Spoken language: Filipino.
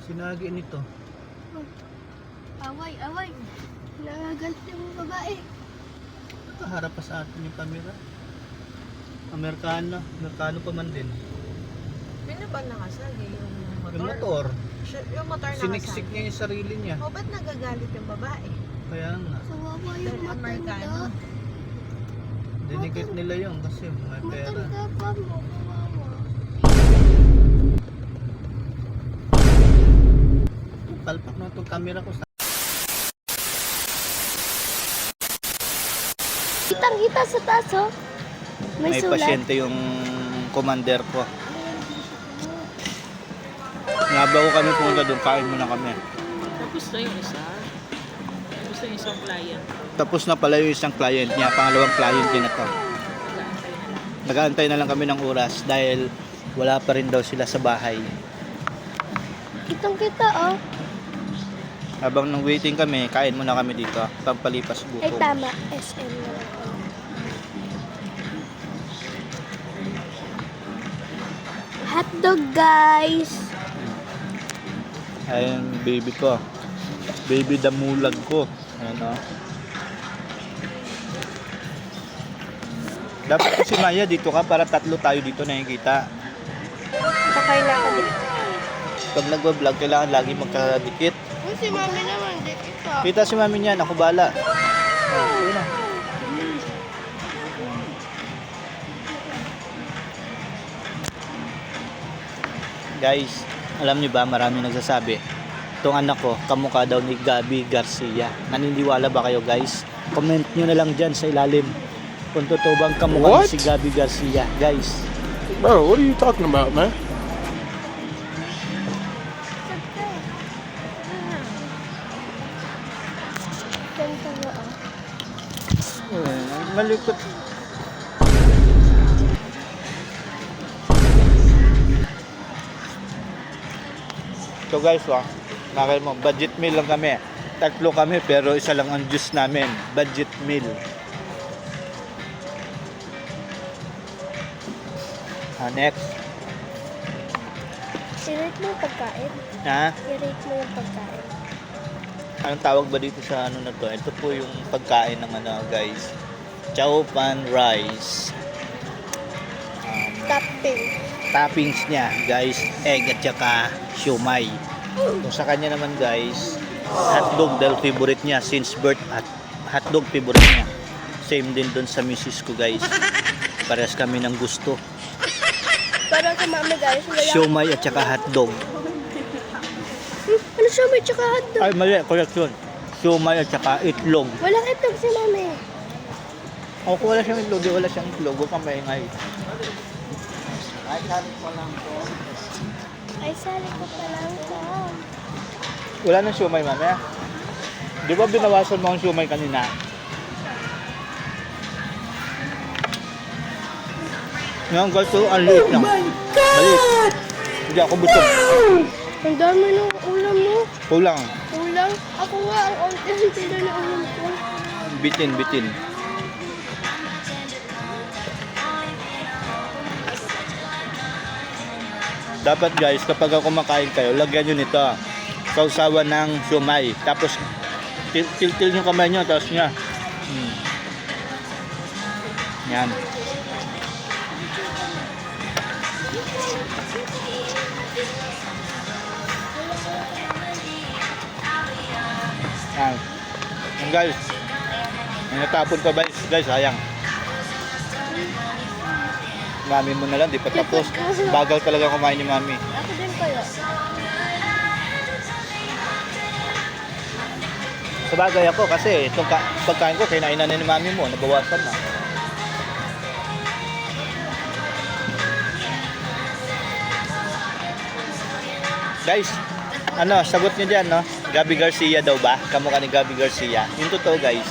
Sinagi nito. Away, away. Nagaganti mo babae. Nakaharap pa sa atin yung camera. Amerikano. Amerikano pa man din. Ano ba nakasagi? Yung motor? Yung motor. Yung motor nakasagi? Siniksik niya yung sarili niya. O, ba't nagagalit yung babae? Kaya nga. Kawawa yung Dahil Amerikano. matanda. Dinikit nila yun kasi may pera. Matanda pa mo, kawawa. Palpak na itong camera ko sa... Kitang-kita sa taas, oh. May sulat. pasyente yung commander ko. Nabago kami pumunta doon, kain muna kami. Tapos na yung isa. Tapos na yung isang client. Tapos na pala yung isang client niya, pangalawang client din na to. Nag-aantay na lang kami ng oras dahil wala pa rin daw sila sa bahay. Kitang-kita, oh. Habang nang waiting kami, kain muna kami dito, pampalipas Ay, gutom. tama. SM na lang. Hotdog, guys. Ayun, baby ko. Baby damulag ko. Ayan o. Dapat ko si Maya dito ka para tatlo tayo dito nakikita. Pakay na ako dito. Pag nagwa-vlog, kailangan lagi magkadikit. Uy, si mami naman, di kita. Kita si mami niyan, ako bala. Okay na. Guys, alam niyo ba, marami nagsasabi, itong anak ko, kamukha daw ni Gabby Garcia. Naniniwala ba kayo, guys? Comment nyo na lang dyan sa ilalim kung totoo bang kamukha What? si Gabby Garcia, guys. Bro, what are you talking about, man? Ganda nga, oh. Malikot. So guys, nakay mo, budget meal lang kami. Tatlo kami pero isa lang ang juice namin. Budget meal. Next. I-rate mo yung pagkain. Ha? I-rate mo yung pagkain. Anong tawag ba dito sa ano na to? Ito po yung pagkain ng ano, guys. Chow pan rice. Topping. Toppings niya, guys, egg at saka siomay. So sa kanya naman, guys, hotdog dahil favorite niya since birth at hotdog favorite niya. Same din doon sa misis ko, guys. Parehas kami ng gusto. Parang sa mami, guys. Siomay at saka hotdog. Ano siya may tsaka hotdog? Ay, mali, correction. Siomay at saka itlog. Walang itlog si mami. O kung wala siyang itlog, di wala siyang itlog, huwag kang maingay. Ay, sali ko pa lang ito. Wala nang siomay, mami. Di ba binawasan mo ang siomay kanina? Ngayon, guys, so, ang liit lang. Maliit. Hindi ako busog. Ang dami ng ulam mo. Kulang. Ulam? Ako nga, ang onti-onti na ng ulam ko. Bitin, bitin. Dapat guys, kapag kumakain kayo, lagyan nyo nito. Sausawan ng siomay. Tapos, til-til yung kamay nyo, tapos nyo. Yan. Yan. Yan guys. May natapon pa guys, sayang. Mami mo na lang, di pa tapos. Bagal talaga kumain ni mami. Ako din kayo. Sabagay ako kasi itong pagkain ko, kinain na ni mami mo, nabawasan na. Guys, ano, sagot niyo dyan, no? Gabby Garcia daw ba? Kamukha ni Gabby Garcia. Yung totoo, guys.